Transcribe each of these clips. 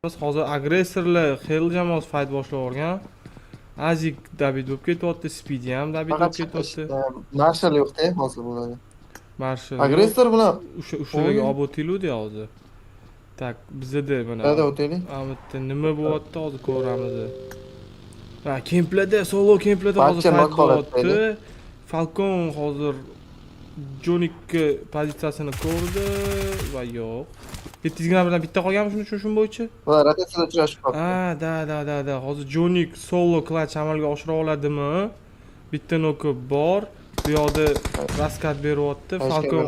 Biz hozir agressorlar xel jamoasi fight boshlab yuborgan. Azik David bo'lib ketyapti, Speedy ham David bo'lib ketyapti. Marshall yo'q-da, hozir bo'ladi. Marshall Agressor bilan o'shalarga olib o'tiluvdi hozir. Tak, bizda mana. Qayerda o'taylik? Amitda nima bo'lyapti hozir ko'ramiz. Ha, kemplada, solo kemplada hozir Barcha fight mahorat bo'lyapti. Falcon hozir Jonikka pozitsiyasini ko'rdi va yo'q. 7 gramdan bitta qolganmi shuning uchun shun bo'yicha? Va rotatsiyada uchrashib qoldi. Ha, da. Hozir Jonik solo clutch amalga oshira oladimi? Bitta noki bor. Bu yoqda raskat beryapti. Falcon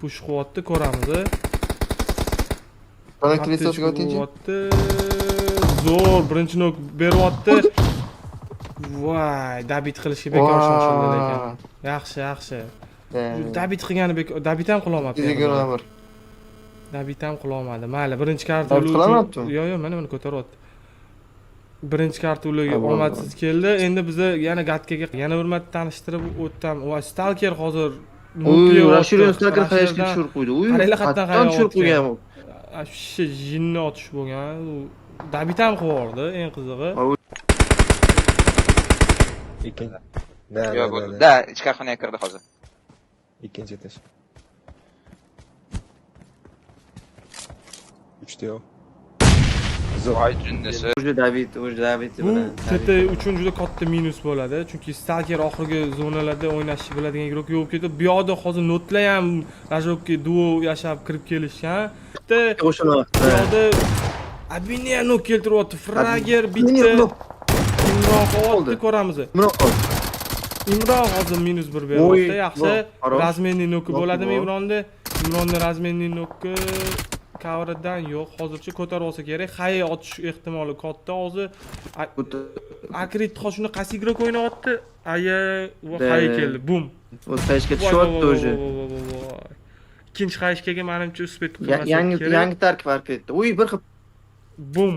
push qilyapti, ko'ramiz. Mana klitsosiga o'tingchi. Zo'r birinchi nok beryapti. Voy, David qilishga bekor shoshildi ekan. Yaxshi. David qilgani bekor. David ham qila olmadi. David ham qila olmadi. Mayli, birinchi karta qilamabdi. Yo'q, mana ko'taryapti. Birinchi karta ularga omadsiz keldi. Endi biz yana gatkaga yana bir marta tanishtirib o'tdim. Va Stalker hozir Rashidov Stalker qayerga tushirib qo'ydi? Qatdan tushirib qo'ygan. Shu jinni otish bo'lgan. David ham qilib eng qizig'i. Ikkinchi. Yo'q, bo'ldi. Da, ichki xonaga kirdi hozir. Ikkinchi etish. 3 yo'q. Voy jinnisi. O'sha David Bu bilan. TT uchun juda katta minus bo'ladi, chunki Stalker oxirgi zonalarda o'ynashni biladigan igrok yo'q ketdi. Bu yoqda hozir notlar ham Rajovga duo yashab kirib kelishgan. Bitta O'shani bu yoqda Abiniya nok keltiryapti. Frager bitta Imron qoldi, ko'ramiz. Imron hozir minus 1 beryapti. Yaxshi. Razmenning noki bo'ladimi Imronda? Imronning razmenning noki coverdan yo'q. Hozircha ko'tarib olsa kerak. Xay otish ehtimoli katta. Hozir Akrit xoshini qasigrak o'ynayapti. Aya va xay keldi. Bum. O'z qayishga tushyapti o'zi. Ikkinchi qayishga menimcha uspet qilmasa kerak. Yangi tarkib farq etdi. Uy bir xil Bum.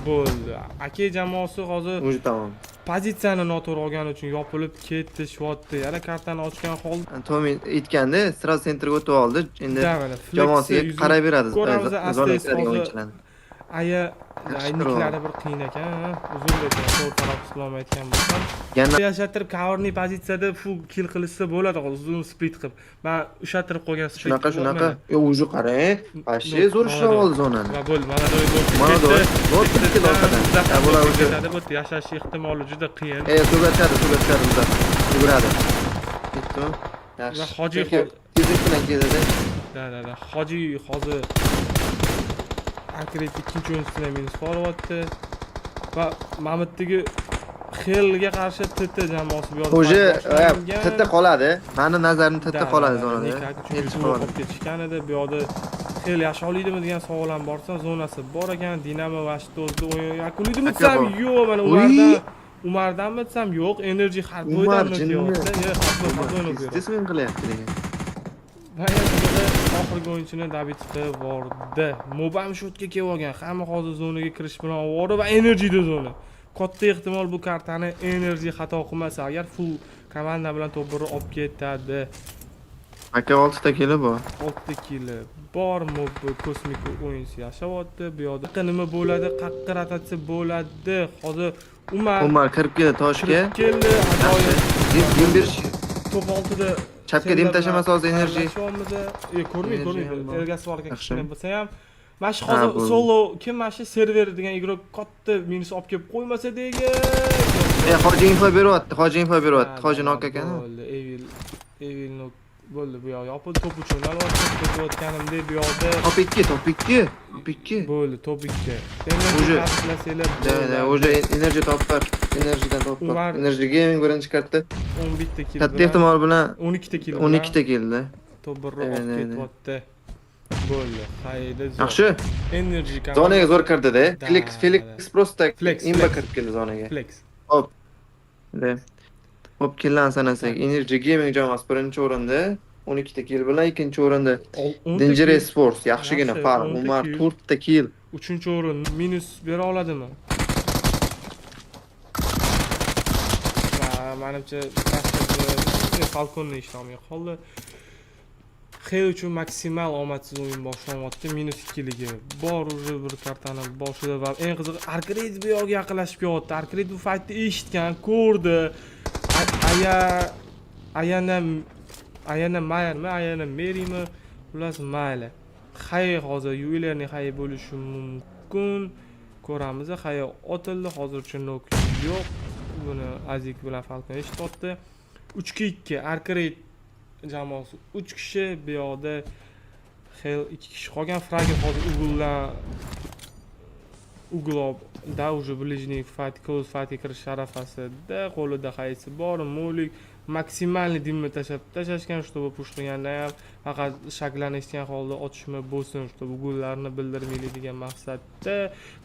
Bo'ldi. Aka jamoasi hozir o'zi tamom. Pozitsiyani noto'g'ri olgani uchun yopilib ketishyapti. Yana kartani ochgan holda Tomi aytganda, sразу sentrga o'tib oldi. Endi jamoasiga qarab beradi. O'yinchilarni. Aya, ayniklari bir qiyin ekan, uzun ekan, to'g'ri taraf islom aytgan bo'lsam. Yashatirib coverning pozitsiyada full kill qilishsa bo'ladi, uzun split qilib. Men ushatirib qo'ygan split. Shunaqa. O'zi qarang. Pashi zo'r ishlab oldi zonani. Va bo'ldi, mana bitta orqadan. Bular o'zi bu yashash ehtimoli juda qiyin. Tugatadi ular. Yuguradi. Ketdimi? Yaxshi. Va Hoji tezlik bilan keladi. Da. Hoji hozir Akret ikkinchi o'yinchisiga minus qo'yyapti. Va Mamitdagi Xelga qarshi TT jamoasi bu yoqda. O'zi TT qoladi. Meni nazarimda TT qoladi zonada. Hech qolib ketishgan edi. Bu yoqda Xel yasha oladimi degan savol ham borsa, zonasi bor ekan. Dinamo va Shtozda o'yin yakunlaydimi desam, yo'q, mana Umardanmi desam, yo'q. Energy har bo'ydan o'tyapti. Desmen qilyapti degan. Oxirgi o'yinchini David qilib bordi. Mobam shotga kelib olgan. Hamma hozir zonaga kirish bilan ovora va enerjida zona. Katta ehtimol bu kartani enerji xato qilmasa agar full komanda bilan to'g'ri olib ketadi. Aka 6 ta kilo bor. 6 kilo bor. Mob kosmik o'yinchi yashayapti. Bu yoqda nima bo'ladi? Qaqqa rotatsiya bo'ladi. Hozir Umar kirib keldi toshga. Keldi. Dim berish. Top oltida chapga dim tashamasa hozir enerji. Ko'rmaydi. Ergasi bor ekan kichkina bo'lsa ham. Mana shu hozir solo kim mana shu server degan igrok katta minus olib kelib qo'ymasa degan. Hoji info beryapti. Hoji nok ekan. Evil nok bo'ldi bu yoq yopildi. Top uchun albatta ketayotganimda bu yoqda top 2. Bo'ldi, top 2. O'zi enerji topar. Energiyadan topar. Enerji gaming birinchi kartda 11 ta kill. Katta ehtimol bilan 12 ta kill. 12 ta keldi. Top birroq olib ketyapti. Bo'ldi. Hayda. Yaxshi. Energy zonaga zo'r kirdi-da. Felix prosta imba kirib keldi zonaga. Flex. Hop killan sanasak, Energy Gaming jamoasi birinchi o'rinda, 12 ta kill bilan ikkinchi o'rinda Dangerous Sports yaxshigina farq. Umar 4 ta kill. 3-o'rin minus bera oladimi? Menimcha Falconning ishlamiga qoldi. Xel uchun maksimal omadsiz o'yin boshlanyapti. -2 ligi bor уже bir kartani boshida va eng qizig'i Arkred bu yoqqa yaqinlashib kelyapti. Arkred bu faytni eshitgan, ko'rdi. Ayana Mayermi, Ayana Merimi, ular mayli. Xay hozir yuvelerni xay bo'lishi mumkin. Ko'ramiz, xay otildi, hozircha nok yo'q. Buni Azik bilan Falcon eshityapti. 3-2 Arkred jamoasi 3 kishi, bu yoqda Xel 2 kishi qolgan. Frager hozir uglobda уже ближний fight, close fight kirish arafasida, qo'lida qaysi bor, Molik maksimalni dimni tashlashgan, чтобы push qilganda ham faqat shaklanishgan holda otishma bo'lsin, чтобы gollarni bildirmaylik degan maqsadda.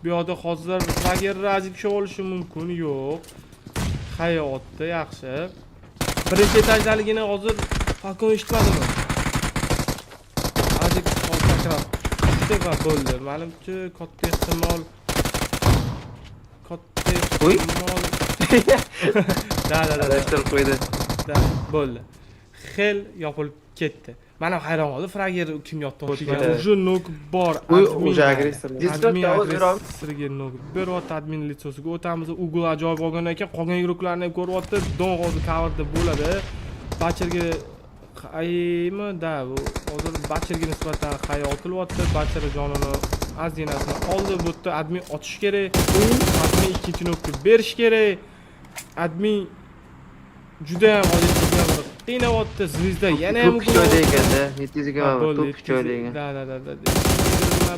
Bu yoqda hozir Frager Razik olishi mumkin, yo'q. Hayotda yaxshi. Birinchi etajdaligini hozir Falcon eshitmadimi? Azik takror ishtiga bo'ldi. Menimcha katta ehtimol Da. Adashtirib qo'ydi. Da, bo'ldi. Xel yopilib ketdi. Mana hayron qoldim, Frager kim yotdi o'tgan. Uje nok bor. Uje agressor. Discordga nok. Beryapti admin litsosiga o'tamiz. Ugul ajoyib olgan ekan, qolgan yuruklarni ham ko'ryapti. Don hozir coverda bo'ladi. Bacherga qaymi da, bu hozir Bacherga nisbatan hayotilyapti. Bacher jonini azinasini oldi. Bu yerda admin otish kerak. Admin ikkinchi nokni berish kerak. Admin juda ham hozir qiynayapti. Zvizda yana ham joyda ekanda, 700 ga top joyda ekan. Da.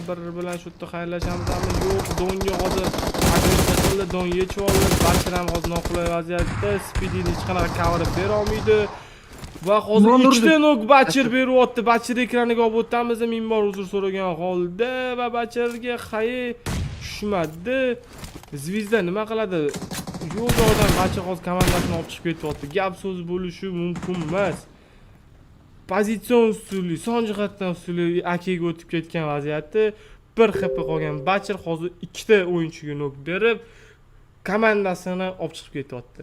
Bir bilan shu yerda xayrlashamizmi? Yo'q, Donga hozir agressiya qildi, Don yechib oldi. Bacher ham hozir noqulay vaziyatda, Speedini hech qanaqa cover bera olmaydi. Va hozir ikkita nok Bacher beryapti. Bacher ekraniga olib o'tamiz, minbor uzr so'ragan holda va Bacherga xayi tushmadi. Zvizda nima qiladi? Yo'q joydan Bacher hozir komandasini olib chiqib ketyapti. Gap so'z bo'lishi mumkin emas. Pozitsion ustunlik, son jihatdan ustunlik AKga o'tib ketgan vaziyatda bir HP qolgan Bacher hozir ikkita o'yinchiga nok berib komandasini olib chiqib ketyapti.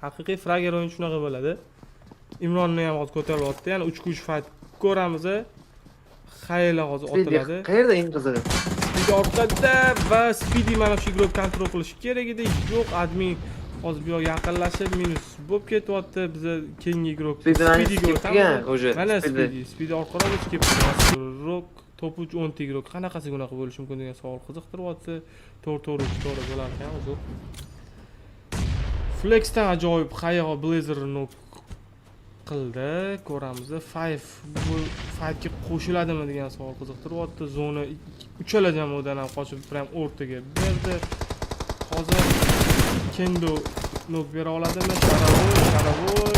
Haqiqiy Frager o'yin shunaqa bo'ladi. Imronni ham hozir ko'taryapti. Yana 3-3 fight ko'ramiz. Xayla hozir otiladi. Qayerda eng qizig'i? Speedy orqada va Speedy mana shu igro kontrol qilish kerak edi. Yo'q, admin hozir bu yoqqa yaqinlashib minus bo'lib ketyapti. Biz keyingi igro Speedyga o'tamiz. Mana Speedy orqaroq o'tib ketdi. Rock top 10 igro qanaqasiga unaqa bo'lishi mumkin degan savol qiziqtiryapti. To'g'ri bo'lar ekan o'zi. Flexdan ajoyib Xayho Blazerni qildi. Ko'ramiz. 5 bu fightga qo'shiladimi degan savol qiziqtiryapti. Zona uchala jamoadan ham qochib prям o'rtaga berdi. Hozir Kendo nok bera oladimi? Sharavoy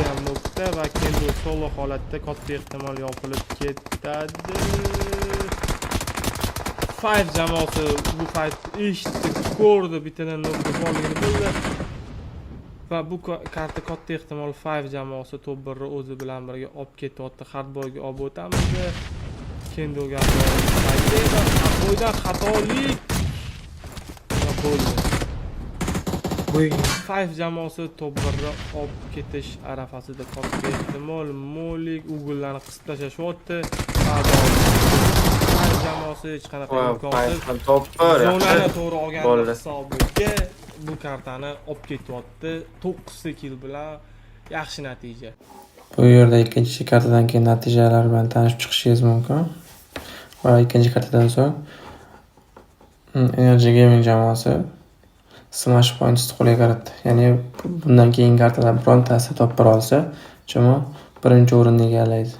ham nokda va Kendo solo holatda katta ehtimol yopilib ketadi. 5 jamoasi bu fight eshitdi, ko'rdi, bittadan nokta borligini bildi. Va bu karta katta ehtimol 5 jamoasi top 1ni o'zi bilan birga olib ketyapti. Hardboyga olib o'tamiz. Kendoga qo'ydan xatolik bo'ldi. 5 jamoasi top 1ni olib ketish arafasida katta ehtimol. Molik ugullarni qisib tashlashyapti. 5 jamoasi hech qanaqa imkonsiz zonani to'g'ri olgan hisobiga bu kartani olib ketyapti. 9 kill bilan yaxshi natija. Bu yerda ikkinchi kartadan keyin natijalar bilan tanishib chiqishingiz mumkin. Va ikkinchi kartadan so'ng Energy Gaming jamoasi Smash Points qo'lga kiritdi. Ya'ni bundan keyingi kartalar birontasi top 1 olsa, chunki birinchi o'rinni egallaydi.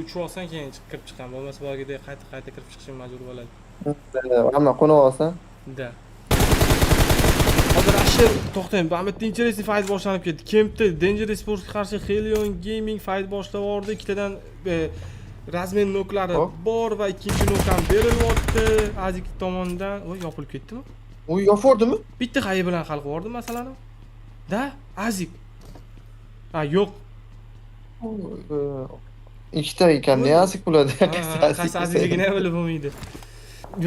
Uchib olsang keyin kirib chiqaman, bo'lmasa boyagidek qayta kirib chiqishim majbur bo'ladi. Hamma qo'nib olsa. Da. Hozir ashir to'xtang, bu yerda interesting fight boshlanib ketdi. Kempda Dangerous Sportsga qarshi Helion Gaming fight boshlab yubordi. Ikkitadan razmen noklari bor va ikkinchi nok ham berilyapti Azik tomonidan. Voy, yopilib ketdimi? U yopordimi? Bitta xayi bilan hal qilib yubordi masalani. Da, Azik. Ha, yo'q. Ikkita ekan, ne Azik bo'ladi? Qaysi Azikligini bilib bo'lmaydi.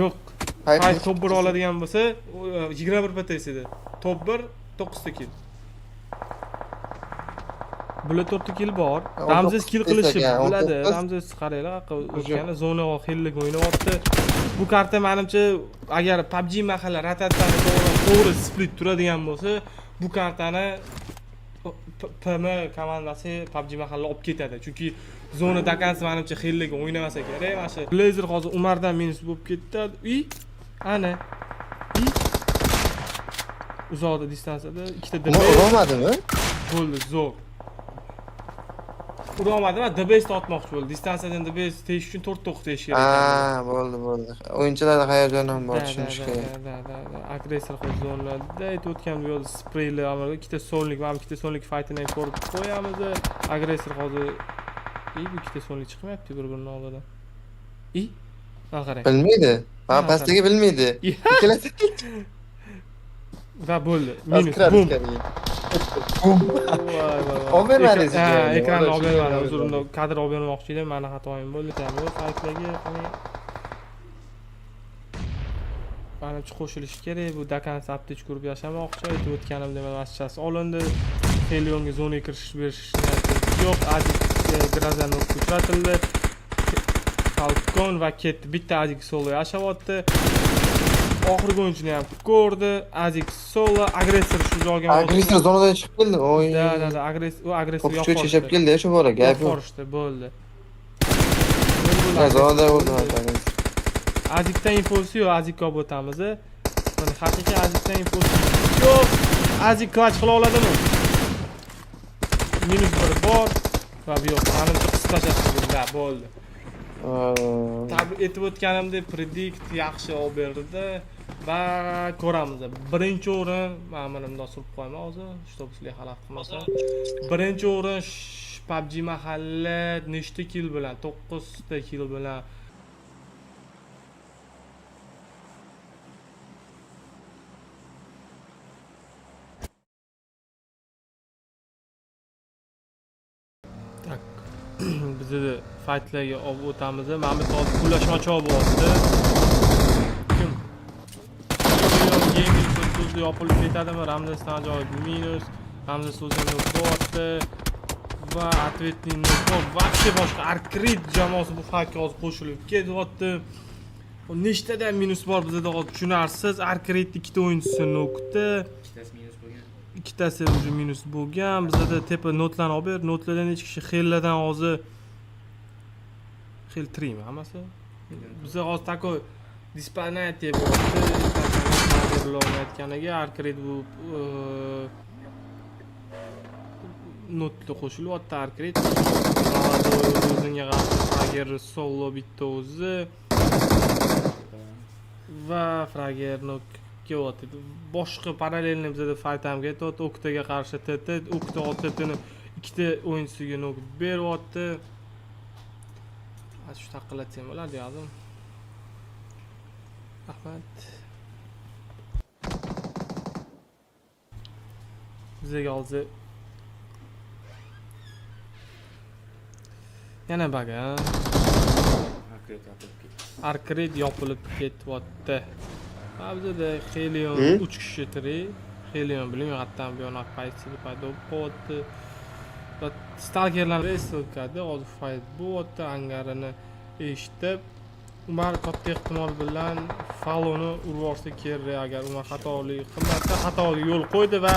Yo'q. Fight top 1 oladigan bo'lsa, 21 PTS edi. Top 1 9 kill. Bular 4 ta kill bor. o'n Ramzes to'qqiz kill desek, qilishni yani, o'n biladi. to'qqiz. Ramzes qaranglar, o'tgani zona xillik o'ynayapti. Bu karta menimcha agar PUBG mahalla rotatsiyani to'g'ri split turadigan bo'lsa, bu kartani PM komandasi PUBG mahalla olib ketadi. Chunki zona dakansi menimcha xillik o'ynamasa kerak. Mana shu Blazer hozir Umardan minus bo'lib ketdi. Ana. Uzoqda distansiyada ikkita Urolmadimi? bo'ldi, zo'r. Urolmadim, DBS otmoqchi bo'ldi. Distansiyadan DBS tegish uchun 4 ta o'q tegish kerak. Bo'ldi. O'yinchilarda hayajon ham bor, tushunish kerak. Agressor hozirlarda o'tgan bu yo'lda spreylar amalga ikkita sonlik, mana ikkita sonlik fightini ham ko'rib qo'yamiz. Agressor hozir bu ikkita sonlik chiqmayapti bir-birining oldidan. Qarang. Bilmaydi. Pastdagi bilmaydi. Ikkalasi Va bo'ldi. Minus bum. Obermadingiz. Ekranni olib bermadim. O'zimda kadr olib bermoqchi edim. Meni xatoyim bo'ldi. Tamam, faytlarga menimcha qo'shilishi kerak. Bu dakan aptech ko'rib yashamoqchi. Aytib o'tganimdek masjasi olindi. Helionga zonaga kirish berishni yo'q. Aziz Grazanov uchratildi. Falcon va ketdi. Bitta Azik solo yashayapti. Oxirgi o'yinchini ham ko'rdi. Azik solo agressor shu joyga Agressor zonadan chiqib keldi. Oy. Da, agressor yo'q. Kuchga chechib keldi, shu bola gap yo'q. Forishdi, bo'ldi. Zonada bo'ldi. Azikdan infosi yo'q, Azikka olib o'tamiz. Mana haqiqiy Azikdan infosi yo'q. Azik clutch qila oladimi? Minus 1 bor. Va bu yo'q. Menimcha qisqacha bo'ldi. Tabrik etib o'tganimdek predict yaxshi olib berdi va ko'ramiz. Birinchi o'rin ma'munimda surib qo'yman hozir, shtobsizlik xalaq qilmasa. Birinchi o'rin PUBG mahalla nechta kill bilan? 9 ta kill bilan. Tak. Bizni fightlarga olib o'tamiz. Mamit hozir pullashmoqchi bo'lyapti. Kim? Gaming so'zi yopilib ketadimi? Ramzesdan ajoyib minus. Ramzes o'zini bo'lyapti. Va ответный nokot. Вообще boshqa Arkrid jamoasi bu fightga hozir qo'shilib ketyapti. Nechtada minus bor bizda hozir tushunarsiz. Arkrid ikkita o'yinchisi nokta. Ikkitasi уже minus bo'lgan. Bizda tepa notlarni olib ber. Notlardan hech kishi xellardan hozir xel 3 mi hammasi? Bizda hozir takoy disponatiya bo'lyapti. Aytganiga Arkrid bu notga qo'shilyapti Arkrid. O'ziga qarshi Frager solo bitta o'zi va Frager nok kelyapti. Boshqa parallelni bizda fight ham ketyapti. Oktaga qarshi TT, Okta OTTni ikkita o'yinchisiga nok beryapti. Shu taqillatsam bo'ladi yozim. Rahmat. Bizga hozir yana baga. Arkrid yopilib ketyapti. Bizda Helion 3 kishi tirik. Helion bilmayman, bu yo'q paytsi paydo bo'lyapti. Va stalkerlar resilkada hozir fight bo'lyapti. Angarini eshitib, Umar katta ehtimol bilan Faloni urib olsa kerak agar Umar xatolik qilmasa, xatoga yo'l qo'ydi va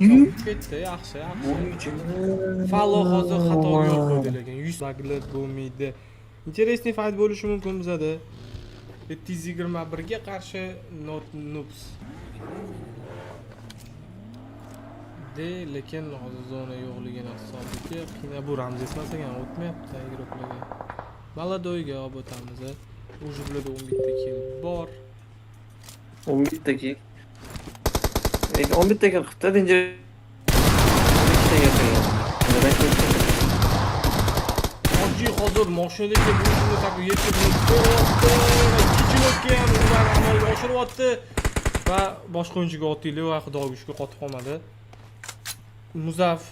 minus ketdi, yaxshi. Falo hozir xatoga yo'l qo'ydi, lekin 100 magnet bo'lmaydi. Интересный fight bo'lishi mumkin bizada. 721 ga qarshi Not Noobs. Lekin hozir zona yo'qligini hisobiga qiyna bu Ramzes masalan o'tmayapti guruhlarga. Maladoyga olib o'tamiz. Уже bularda 11 ta kill bor. 11 ta kill. 11 ta kill qildi, Danger. Hozir mashinadagi bo'shini tabi yetib ko'ryapti. Ikkinchi ham ular amalga oshiryapti va boshqa o'yinchiga otdilar va xudoga shukr qotib qolmadi. Muzaf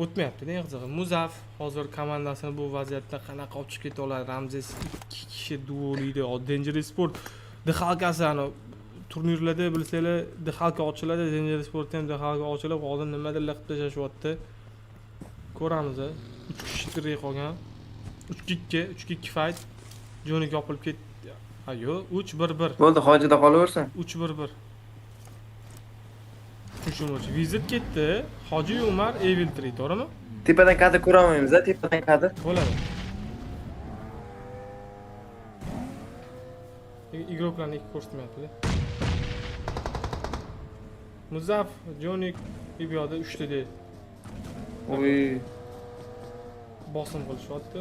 o'tmayapti-da, qizig'i. Muzaf hozir komandasini bu vaziyatda qanaqa olib chiqib keta oladi? Ramzes 2 kishi duolaydi. Danger Sport DXLkasini turnirlarda bilsanglar DHK ochiladi, Danger Sport ham DHK ochilib, hozir nimadir qilib tashyapti. Ko'ramiz. 3 kishi tirik qolgan. 3-2 fight. Jonik yopilib ketdi. Ha yo'q, 3-1-1. Bo'ldi, hojida qolaversin. 3-1-1. Tushunmovchi. Vizit ketdi. Hoji Umar Evil 3, to'g'rimi? Tepadan kadr ko'ra olmaymiz, tepadan kadr. Bo'ladi. Igroklarni ikki ko'rsatmayapti. Muzaff, Jonik, bu yoqda 3 ta deydi. Oy. Bosim qilishyapti.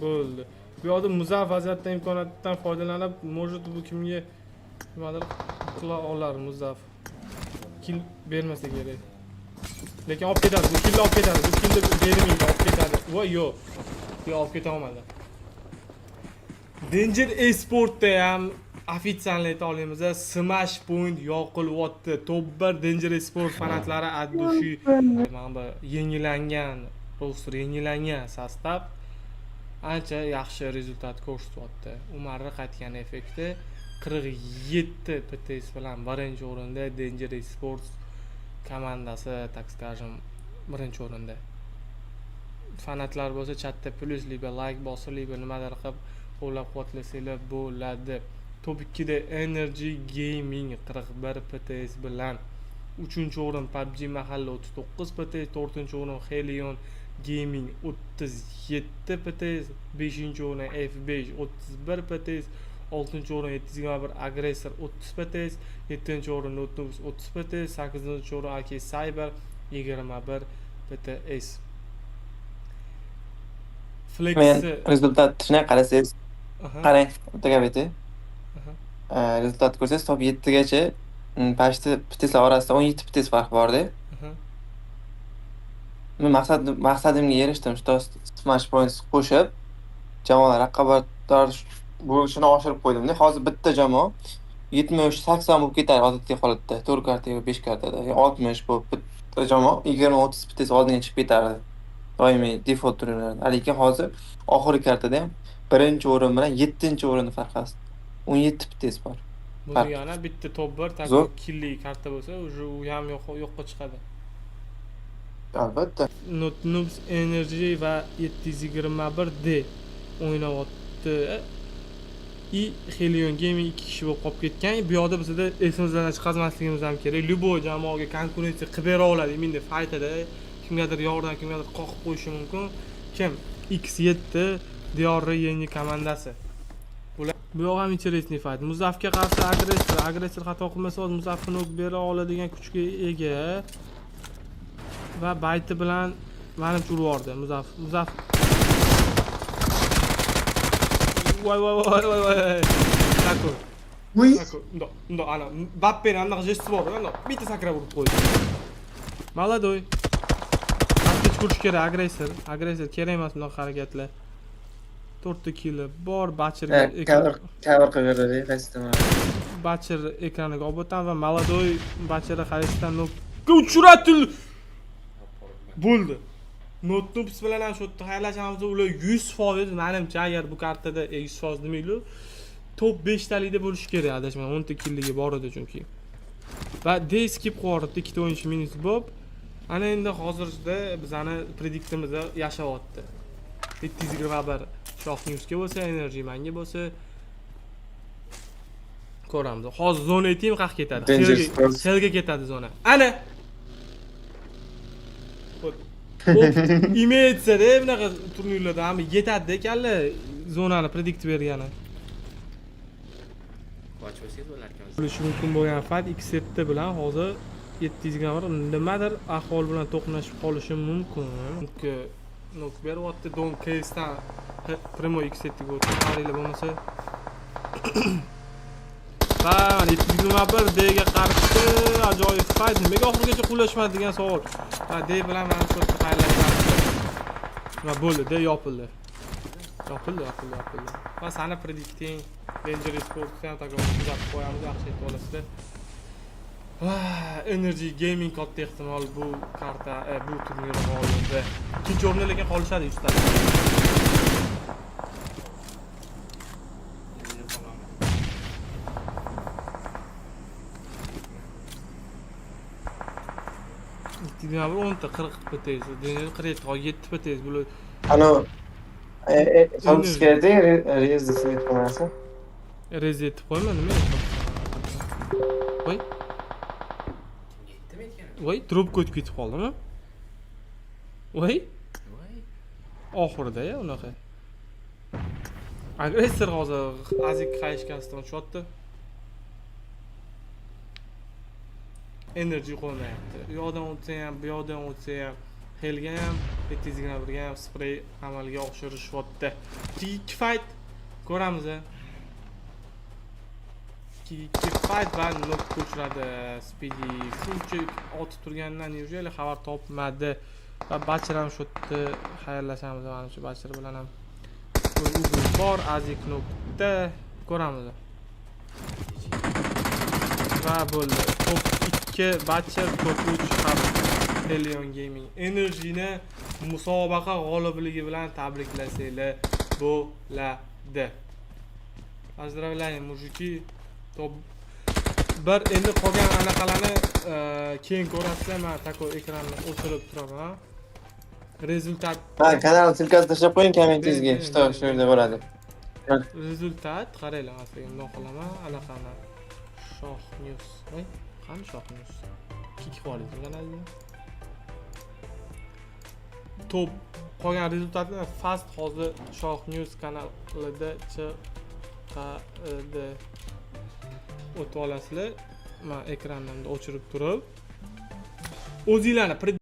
Bo'ldi. Bu yoqda Muzaff vaziyatdan imkoniyatdan foydalanib, может bu kimga nimadir qila olar Muzaff. Kill bermasa kerak. Lekin olib ketadi, bu killni olib ketadi. Bu killni bermaydi, olib ketadi. Voy yo'q. Bu olib keta olmadi. Danger Esportda ham ofitsialni ayta olamiz, Smash Point yoqilyapti. Top 1 Danger Esport fanatlari addushi. Mana bu yangilangan, roster yangilangan sostav ancha yaxshi rezultat ko'rsatyapti. Umarni qaytgan effekti 47 PTS bilan birinchi o'rinda Danger Esports komandasi, tak skажем, birinchi o'rinda. Fanatlar bo'lsa chatda plyus liba like bosib, liba nimadir qilib qo'llab-quvvatlasanglar bo'ladi. Top 2 da Energy Gaming 41 PTS bilan 3-o'rin PUBG Mahalla 39 PTS, 4-o'rin Helion Gaming 37 PTS, 5-o'rin F5 31 PTS, 6-o'rin 721 Aggressor 30 PTS, 7-o'rin Notnubs 30 PTS, 8-o'rin AK Cyber 21 PTS. Flex rezultatni qarasangiz, qarang, o'taga beti. Rezultat ko'rsangiz top 7 gacha pashti PTSlar orasida 17 PTS farq bor-da. Men maqsadimga erishdim, что Smash Points qo'shib jamoalar raqobatdor bo'lishini oshirib qo'ydim-da. Hozir bitta jamoa 70-80 bo'lib ketadi odatda holatda, 4 karta yoki 5 kartada. 60 bo'lib bitta jamoa 20-30 PTS oldinga chiqib ketardi. Doimiy default turlarida. Lekin hozir oxirgi kartada ham 1-o'rin bilan 7-o'rinni farqi 17 PTS bor. Bu yana bitta top 1 tak killi karta bo'lsa, u ham yo'qqa chiqadi. Albatta. Notnubs Energy va 721D o'ynayapti. Helion Gaming 2 kishi bo'lib qolib ketgan. Bu yoqda bizda esimizdan chiqarmasligimiz ham kerak. Любой jamoaga konkurensiya qilib bera oladi. Menda faytada kimgadir yordam, kimgadir qoqib qo'yishi mumkin. Kim? X7 Diyorri yangi komandasi. Bu yoq ham интересный fight. Muzaffga qarshi agressor xato qilmasa, Muzaffni nok bera oladigan kuchga ega. Va bayti bilan menimcha urib yubordi Muzaff. Voy. Tako. Ndo, ana Bappen anaqa gest bor, ana bitta sakrab urib qo'ydi. Maladoy. Qancha kurish kerak agressor kerak emas bunaqa harakatlar. 4 kill bor, Bachirga cover qilib beradi, qaysidan. Bachir ekraniga olib o'tadi va Maladoy Bachirni qaysidan nokka uchratil. Bo'ldi. Notnubs bilan ham shu yerda xayrlashamiz, ular 100% menimcha agar bu kartada 100% demaylik, top 5 talikda bo'lishi kerak, adashman 10 ta killigi bor edi chunki. Va day skip qo'yibdi, ikkita o'yinchi minus bo'lib, ana endi hozirda bizani prediktimizda yashayapti. 721 Shoh Newsga bo'lsa, Energy Manga bo'lsa ko'ramiz. Hozir zona team qaq ketadi. Selga ketadi zona. Ana imeytsada bunaqa turnirlarda ham yetadi ekanda zonani predikt bergani. Bo'lishi mumkin bo'lgan fight X7 bilan hozir 721 nimadir ahvol bilan to'qnashib qolishi mumkin. Nok beryapti Don Keysdan Primo X7 ga o'tib qaranglar bo'lmasa. Va 721 D ga qarshi ajoyib fight. Nimaga oxirigacha qulashmadi degan savol. Va D bilan mana shu yerda xayrlashamiz. Va bo'ldi, D yopildi. Yopildi. Va sana predikting Danger Esports ham takomilga qo'yamiz, yaxshi aytib olasizlar. Energy Gaming katta ehtimol bu karta, bu turnirda g'olibi. Ikkinchi o'rinda lekin qolishadi 100 ta. Telegramda 10 ta 40 pts, Daniel 47 ga 7 pts bo'ladi. Ano Samskiga rezda svet qilmasa. Reset qo'yma, nima aytmoqchisan? Voy. Voy, trubka o'tib ketib qoldimi? Voy. Oxirida unaqa. Agressor hozir azik qayishkasidan tushyapti. Energy qo'ymayapti. U yoqdan o'tsa ham, bu yoqdan o'tsa ham, helga ham, tezgina birga ham sprey amalga oshirishyapti. 2 fight ko'ramiz. 2 fight va nok ko'chiradi. Speedy shuncha otib turganidan neujeli xabar topmadi. Va Bachir ham shu yerda xayrlashamiz mana shu Bachir bilan ham. Bor azik nokda ko'ramiz. Va bo'ldi. Top 2 Bachir, top 3 ham Helion Gaming. Enerjini musobaqa g'olibligi bilan tabriklasanglar bo'ladi. Поздравляем, mujiki. Top 1 endi qolgan anaqalarni keyin ko'rasizlar. Men tako ekranni o'chirib turaman. Rezultat. Ha, kanal silkasini tashlab qo'ying kommentingizga. Shu yerda bo'ladi. Rezultat qaranglar, aslida bundoq qilaman. Anaqani Shoh News. Voy, qani Shoh News? Kik qo'ying kanalga. Top qolgan rezultatni fast hozir Shoh News kanalida chiqadi. O'tib olasizlar. Men ekranimni o'chirib turib o'zinglarni